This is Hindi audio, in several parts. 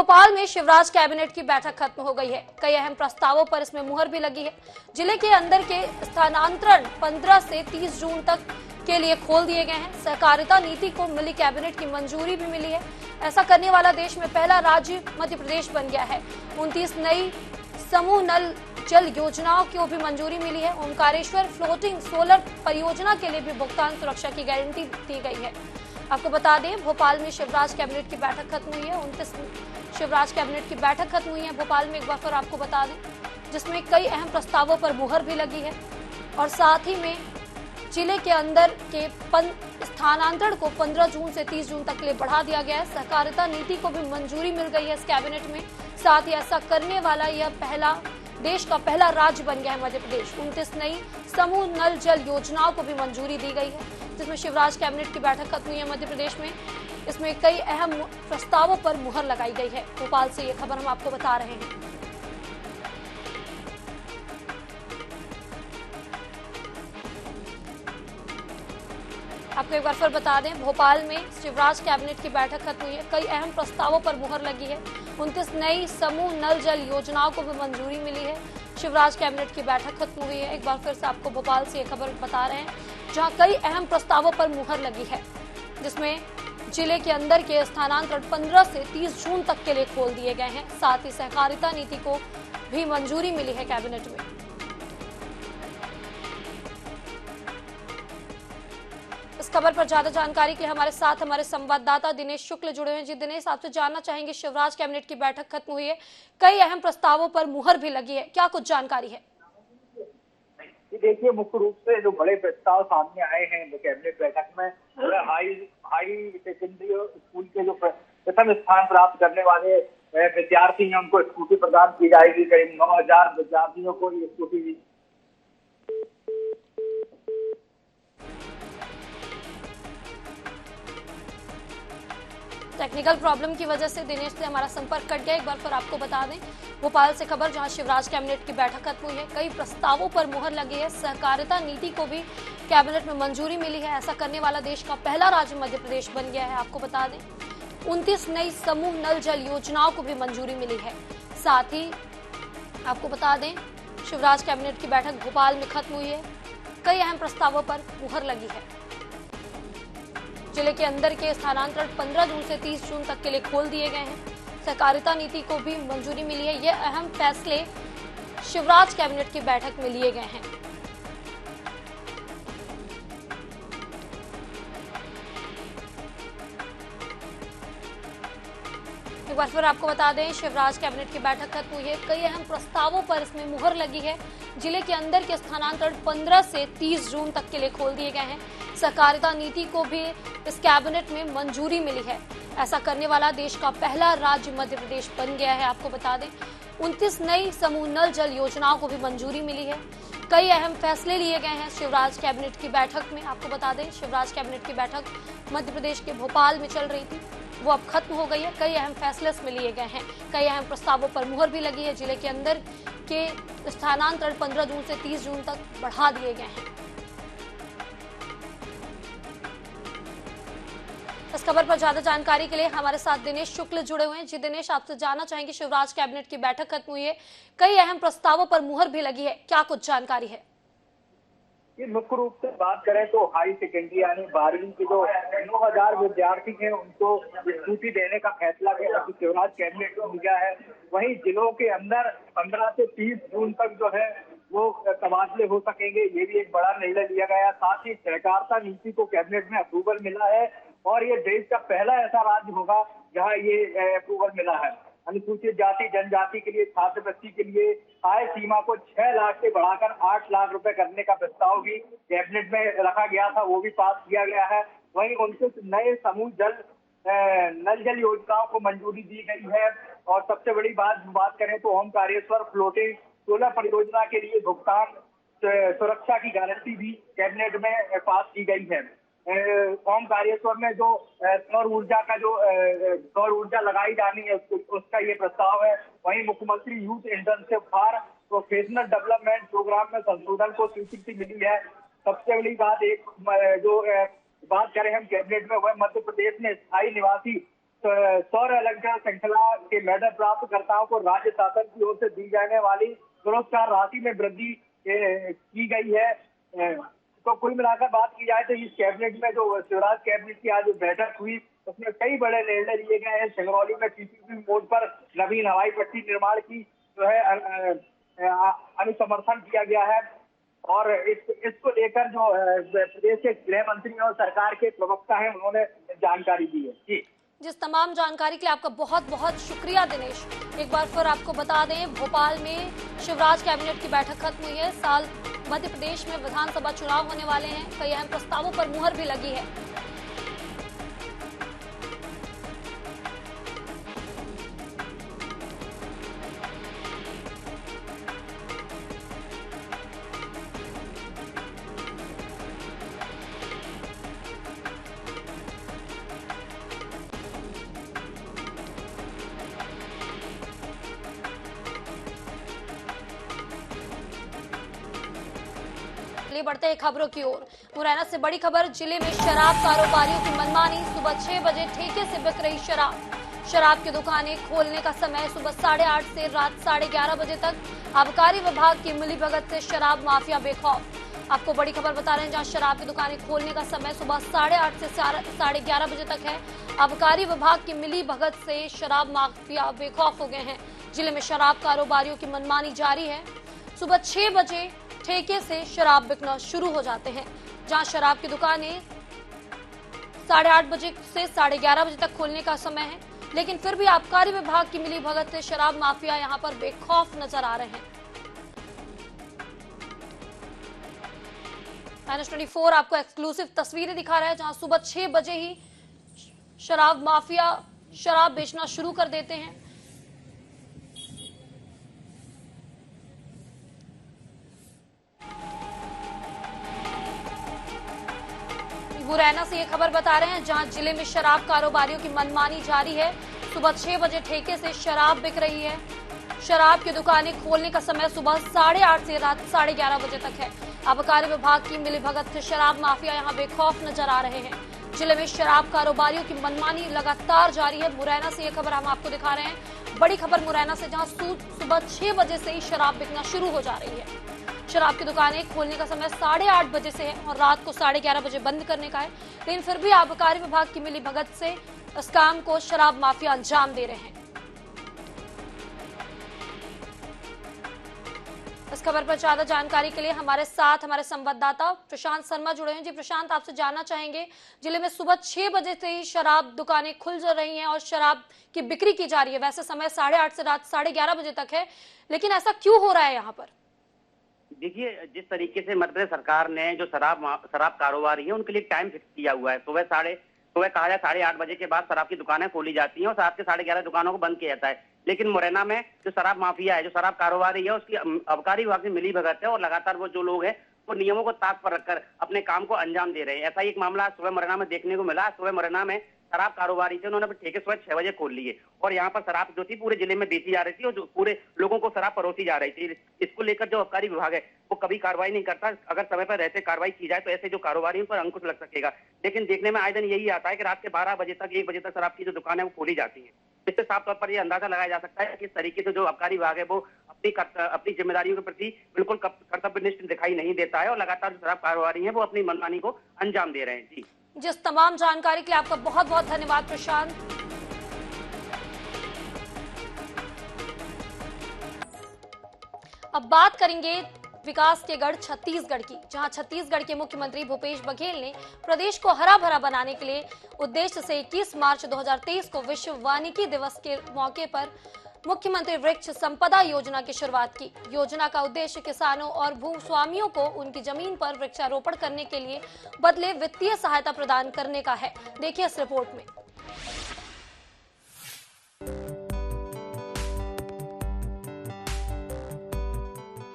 भोपाल में शिवराज कैबिनेट की बैठक खत्म हो गई है। कई अहम प्रस्तावों पर इसमें मुहर भी लगी है। जिले के अंदर के स्थानांतरण 15 से 30 जून तक के लिए खोल दिए गए हैं। सहकारिता नीति को मिली कैबिनेट की मंजूरी भी मिली है। ऐसा करने वाला देश में पहला राज्य मध्य प्रदेश बन गया है। 29 नई समूह नल जल योजनाओं को भी मंजूरी मिली है। ओंकारेश्वर फ्लोटिंग सोलर परियोजना के लिए भी भुगतान सुरक्षा की गारंटी दी गई है। आपको बता दें, भोपाल में शिवराज कैबिनेट की बैठक खत्म हुई है। 29 शिवराज कैबिनेट की बैठक खत्म हुई है भोपाल में, एक बार फिर आपको बता दें, जिसमें कई अहम प्रस्तावों पर मुहर भी लगी है। और साथ ही में जिले के अंदर के स्थानांतरण को 15 जून से 30 जून तक के लिए बढ़ा दिया गया है। सहकारिता नीति को भी मंजूरी मिल गई है इस कैबिनेट में। साथ ही ऐसा करने वाला यह देश का पहला राज्य बन गया है मध्य प्रदेश। 29 नई समूह नल जल योजनाओं को भी मंजूरी दी गई है, जिसमें शिवराज कैबिनेट की बैठक खत्म हुई है मध्य प्रदेश में। इसमें कई अहम प्रस्तावों पर मुहर लगाई गई है। भोपाल से ये खबर हम आपको बता रहे हैं। आपको एक बार फिर बता दें, भोपाल में शिवराज कैबिनेट की बैठक खत्म हुई है। कई अहम प्रस्तावों पर मुहर लगी है। 29 नई समूह नल जल योजनाओं को भी मंजूरी मिली है। शिवराज कैबिनेट की बैठक खत्म हुई है। एक बार फिर से आपको भोपाल से ये खबर बता रहे हैं, जहां कई अहम प्रस्तावों पर मुहर लगी है, जिसमें जिले के अंदर के स्थानांतरण 15 से 30 जून तक के लिए खोल दिए गए हैं। साथ ही सहकारिता नीति को भी मंजूरी मिली है कैबिनेट में। इस खबर पर ज्यादा जानकारी के लिए हमारे साथ हमारे संवाददाता दिनेश शुक्ल जुड़े हैं। जी दिनेश, आपसे जानना चाहेंगे, शिवराज कैबिनेट की बैठक खत्म हुई है, कई अहम प्रस्तावों पर मुहर भी लगी है, क्या कुछ जानकारी है? देखिए, मुख्य रूप से जो बड़े प्रस्ताव सामने आए हैं कैबिनेट बैठक में, हाई सेकेंडरी स्कूल के जो प्रथम स्थान प्राप्त करने वाले विद्यार्थी हैं, उनको स्कूटी प्रदान की जाएगी। करीब 9,000 विद्यार्थियों को ये स्कूटी टेक्निकल प्रॉब्लम की वजह से दिनेश से हमारा संपर्क कट गया। एक बार फिर आपको बता दें, भोपाल से खबर, जहां शिवराज कैबिनेट की बैठक खत्म हुई है, कई प्रस्तावों पर मुहर लगी है। सहकारिता नीति को भी कैबिनेट में मंजूरी मिली है। ऐसा करने वाला देश का पहला राज्य मध्य प्रदेश बन गया है। आपको बता दें, 29 नई समूह नल जल योजनाओं को भी मंजूरी मिली है। साथ ही आपको बता दें, शिवराज कैबिनेट की बैठक भोपाल में खत्म हुई है। कई अहम प्रस्तावों पर मुहर लगी है। जिले के अंदर के स्थानांतरण 15 जून से 30 जून तक के लिए खोल दिए गए हैं। सहकारिता नीति को भी मंजूरी मिली है। ये अहम फैसले शिवराज कैबिनेट की बैठक में लिए गए हैं। एक बार फिर आपको बता दें, शिवराज कैबिनेट की बैठक खत्म हुई है। कई अहम प्रस्तावों पर इसमें मुहर लगी है। जिले के अंदर के स्थानांतरण 15 से 30 जून तक के लिए खोल दिए गए हैं। सहकारिता नीति को भी इस कैबिनेट में मंजूरी मिली है। ऐसा करने वाला देश का पहला राज्य मध्य प्रदेश बन गया है। आपको बता दें, 29 नई समूह नल जल योजनाओं को भी मंजूरी मिली है। कई अहम फैसले लिए गए हैं शिवराज कैबिनेट की बैठक में। आपको बता दें, शिवराज कैबिनेट की बैठक मध्य प्रदेश के भोपाल में चल रही थी, वो अब खत्म हो गई है। कई अहम फैसले इसमें लिए गए हैं। कई अहम प्रस्तावों पर मुहर भी लगी है। जिले के अंदर के स्थानांतरण 15 जून से 30 जून तक बढ़ा दिए गए हैं। इस खबर पर ज्यादा जानकारी के लिए हमारे साथ दिनेश शुक्ल जुड़े हुए हैं। जी दिनेश, आपसे जानना चाहेंगे, शिवराज कैबिनेट की बैठक खत्म हुई है, कई अहम प्रस्तावों पर मुहर भी लगी है, क्या कुछ जानकारी है? ये मुख्य रूप से बात करें तो हाई सेकेंडरी यानी 12वीं के जो 9,000 विद्यार्थी हैं, उनको स्कूटी देने का फैसला शिवराज कैबिनेट ने लिया है। वहीं जिलों के अंदर 15 से 30 जून तक जो है वो तबादले हो सकेंगे, ये भी एक बड़ा निर्णय लिया गया। साथ ही सहकारिता नीति को कैबिनेट में अप्रूवल मिला है और ये देश का पहला ऐसा राज्य होगा जहां ये अप्रूवल मिला है। अनुसूचित जाति जनजाति के लिए छात्रवृत्ति के लिए आय सीमा को 6 लाख से बढ़ाकर 8 लाख रुपए करने का प्रस्ताव भी कैबिनेट में रखा गया था, वो भी पास किया गया है। वहीं 29 नए समूह नल जल योजनाओं को मंजूरी दी गई है। और सबसे बड़ी बात करें तो ओंकारेश्वर फ्लोटिंग सोलर परियोजना के लिए भुगतान सुरक्षा की गारंटी भी कैबिनेट में पास की गई है। ओंकारेश्वर में जो सौर ऊर्जा लगाई जानी है, उसका ये प्रस्ताव है। वहीं मुख्यमंत्री youth internship for professional development program में संशोधन को स्वीकृति मिली है। सबसे बड़ी बात बात करें हम कैबिनेट में, वह मध्य प्रदेश में स्थायी निवासी सौर अलंकार श्रृंखला के मेडल प्राप्त कर्ताओं को राज्य शासन की ओर से दी जाने वाली पुरस्कार राशि में वृद्धि की गई है। तो कुल मिलाकर बात की जाए तो इस कैबिनेट में जो शिवराज कैबिनेट की आज बैठक हुई उसमें कई बड़े निर्णय लिए गए हैं। सिंगरौली में पीपीपी मोड पर नवीन हवाई पट्टी निर्माण की जो है अनुसमर्थन किया गया है और इसको लेकर जो प्रदेश के गृह मंत्री और सरकार के प्रवक्ता हैं उन्होंने जानकारी दी है। जी, जिस तमाम जानकारी के लिए आपका बहुत बहुत शुक्रिया दिनेश। एक बार फिर आपको बता दें, भोपाल में शिवराज कैबिनेट की बैठक खत्म हुई है। साल मध्य प्रदेश में विधानसभा चुनाव होने वाले हैं। कई अहम प्रस्तावों पर मुहर भी लगी है। बढ़ते हैं खबरों की ओर। मुरैना से बड़ी खबर, जिले में शराब कारोबारियों की मनमानी। सुबह 6 बजे ठेके से बिक रही शराब की दुकानें खोलने का समय सुबह 8:30 से रात 11:30 बजे तक। आबकारी विभाग की मिलीभगत से शराब माफिया बेखौफ। आपको बड़ी खबर बता रहे हैं, जहां शराब की दुकानें खोलने का समय सुबह 8:30 से 11:30 बजे तक है। आबकारी विभाग की मिलीभगत से शराब माफिया बेखौफ हो गए हैं। जिले में शराब कारोबारियों की मनमानी जारी है। सुबह 6 बजे ठेके से शराब बिकना शुरू हो जाते हैं। जहां शराब की दुकानें 8:30 बजे से 11:30 बजे तक खोलने का समय है, लेकिन फिर भी आबकारी विभाग की मिलीभगत से शराब माफिया यहां पर बेखौफ नजर आ रहे हैं। NH24 आपको एक्सक्लूसिव तस्वीरें दिखा रहा है, जहां सुबह 6 बजे ही शराब माफिया शराब बेचना शुरू कर देते हैं। मुरैना से ये खबर बता रहे हैं, जहां जिले में शराब कारोबारियों की मनमानी जारी है। सुबह 6 बजे ठेके से शराब बिक रही है। शराब की दुकानें खोलने का समय सुबह 8:30 से रात 11:30 बजे तक है। आबकारी विभाग की मिलीभगत से शराब माफिया यहां बेखौफ नजर आ रहे हैं। जिले में शराब कारोबारियों की मनमानी लगातार जारी है। मुरैना से ये खबर हम आपको दिखा रहे हैं। बड़ी खबर मुरैना से, जहां सुबह 6 बजे से ही शराब बिकना शुरू हो जा रही है। शराब की दुकानें खोलने का समय 8:30 बजे से है और रात को 11:30 बजे बंद करने का है, लेकिन फिर भी आबकारी विभाग की मिलीभगत से इस काम को शराब माफिया अंजाम दे रहे हैं। इस खबर पर ज्यादा जानकारी के लिए हमारे साथ हमारे संवाददाता प्रशांत शर्मा जुड़े हैं। जी प्रशांत, आपसे जानना चाहेंगे, जिले में सुबह 6 बजे से ही शराब दुकानें खुल जा रही हैं और शराब की बिक्री की जा रही है। वैसे समय 8:30 से रात 11:30 बजे तक है, लेकिन ऐसा क्यों हो रहा है यहाँ पर? देखिए, जिस तरीके से मध्य प्रदेश सरकार ने जो शराब कारोबारी है उनके लिए टाइम फिक्स किया हुआ है। सुबह कहा जाए 8:30 बजे के बाद शराब की दुकानें खोली जाती हैं और रात के 11:30 दुकानों को बंद किया जाता है। लेकिन मुरैना में जो शराब माफिया है, जो शराब कारोबारी है, उसकी आबकारी विभाग से मिलीभगत है और लगातार वो जो लोग हैं वो नियमों को ताक पर रखकर अपने काम को अंजाम दे रहे हैं। ऐसा ही एक मामला सुबह मुरैना में देखने को मिला। सुबह मुरैना में शराब कारोबारी थे, उन्होंने ठेके सुबह 6 बजे खोल लिए और यहाँ पर शराब जो थी पूरे जिले में बेची जा रही थी और जो पूरे लोगों को शराब परोसी जा रही थी। इसको लेकर जो आबकारी विभाग है वो कभी कार्रवाई नहीं करता। अगर समय पर रहते कार्रवाई की जाए तो ऐसे जो कारोबारियों पर अंकुश लग सकेगा। लेकिन देखने में आए दिन यही आता है कि रात के 12 बजे तक 1 बजे तक शराब की जो दुकान है वो खोली जाती है। इससे साफ तौर पर यह अंदाजा लगाया जा सकता है कि इस तरीके से जो आबकारी विभाग है वो अपनी जिम्मेदारियों के प्रति बिल्कुल कर्तव्यनिष्ठ दिखाई नहीं देता है और लगातार जो शराब कारोबारी है वो अपनी मनमानी को अंजाम दे रहे हैं। जी, जिस तमाम जानकारी के लिए आपका बहुत बहुत धन्यवाद प्रशांत। अब बात करेंगे विकास के गढ़ छत्तीसगढ़ की, जहां छत्तीसगढ़ के मुख्यमंत्री भूपेश बघेल ने प्रदेश को हरा भरा बनाने के लिए उद्देश्य से 21 मार्च 2023 को विश्व वानिकी दिवस के मौके पर मुख्यमंत्री वृक्ष संपदा योजना की शुरुआत की। योजना का उद्देश्य किसानों और भूस्वामियों को उनकी जमीन पर वृक्षारोपण करने के लिए बदले वित्तीय सहायता प्रदान करने का है। देखिए इस रिपोर्ट में।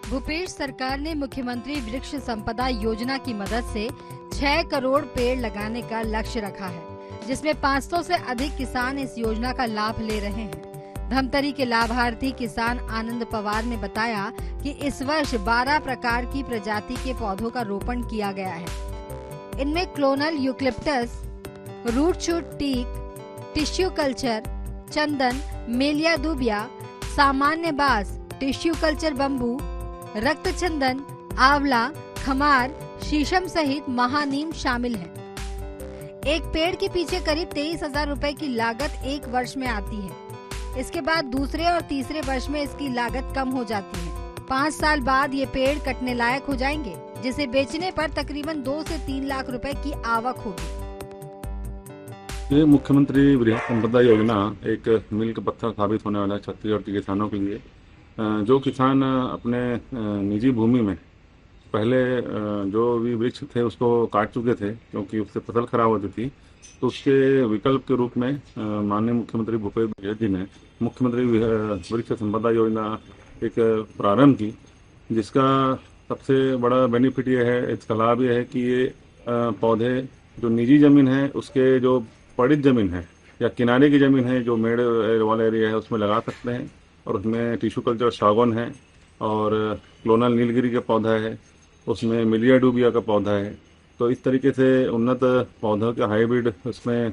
भूपेश सरकार ने मुख्यमंत्री वृक्ष संपदा योजना की मदद से 6 करोड़ पेड़ लगाने का लक्ष्य रखा है, जिसमें 500 से अधिक किसान इस योजना का लाभ ले रहे हैं। धमतरी के लाभार्थी किसान आनंद पवार ने बताया कि इस वर्ष 12 प्रकार की प्रजाति के पौधों का रोपण किया गया है। इनमें clonal eucalyptus, root shoot teak, tissue culture, चंदन, मेलिया दूबिया, सामान्य बांस, टिश्यू कल्चर बम्बू, रक्त चंदन, आंवला, खमार, शीशम सहित महानीम शामिल है। एक पेड़ के पीछे करीब 23,000 रुपए की लागत एक वर्ष में आती है। इसके बाद दूसरे और तीसरे वर्ष में इसकी लागत कम हो जाती है। 5 साल बाद ये पेड़ कटने लायक हो जाएंगे, जिसे बेचने पर तकरीबन 2 से 3 लाख रुपए की आवक होगी। ये मुख्यमंत्री वृहद संपदा योजना एक मील का पत्थर साबित होने वाला है छत्तीसगढ़ के किसानों के लिए। जो किसान अपने निजी भूमि में पहले जो भी वृक्ष थे उसको काट चुके थे क्योंकि उससे फसल खराब होती थी, तो उसके विकल्प के रूप में माननीय मुख्यमंत्री भूपेश बघेल जी ने मुख्यमंत्री वृक्ष संपदा योजना एक प्रारंभ की, जिसका सबसे बड़ा बेनिफिट ये है, इसका लाभ ये है कि ये पौधे जो निजी ज़मीन है उसके जो पड़ित ज़मीन है या किनारे की ज़मीन है, जो मेड़ वाला एरिया है, उसमें लगा सकते हैं। और उसमें टिश्यू कल्चर सागौन है और क्लोनल नीलगिरी का पौधा है, उसमें मिलिया डूबिया का पौधा है। तो इस तरीके से उन्नत पौधों के हाइब्रिड उसमें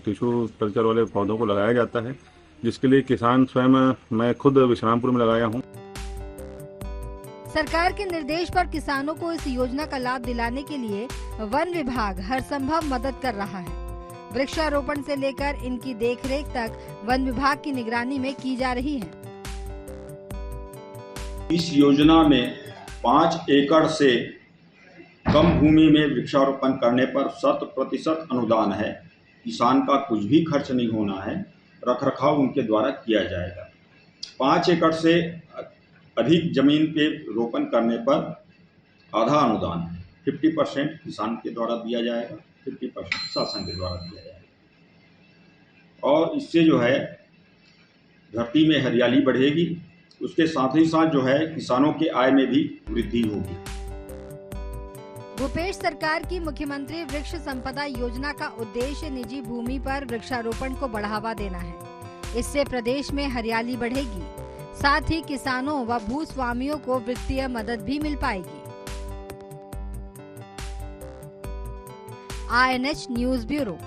टिश्यू कल्चर वाले पौधों को लगाया जाता है, जिसके लिए किसान स्वयं, मैं खुद विश्रामपुर में लगाया हूँ। सरकार के निर्देश पर किसानों को इस योजना का लाभ दिलाने के लिए वन विभाग हर संभव मदद कर रहा है। वृक्षारोपण से लेकर इनकी देखरेख तक वन विभाग की निगरानी में की जा रही है। इस योजना में 5 एकड़ से कम भूमि में वृक्षारोपण करने पर 100% अनुदान है। किसान का कुछ भी खर्च नहीं होना है, रखरखाव उनके द्वारा किया जाएगा। 5 एकड़ से अधिक जमीन पे रोपण करने पर आधा अनुदान है, 50% किसान के द्वारा दिया जाएगा, 50% शासन के द्वारा दिया जाएगा। और इससे जो है धरती में हरियाली बढ़ेगी, उसके साथ ही साथ जो है किसानों के आय में भी वृद्धि होगी। भूपेश सरकार की मुख्यमंत्री वृक्ष संपदा योजना का उद्देश्य निजी भूमि पर वृक्षारोपण को बढ़ावा देना है। इससे प्रदेश में हरियाली बढ़ेगी, साथ ही किसानों व भूस्वामियों को वित्तीय मदद भी मिल पाएगी। INH news bureau.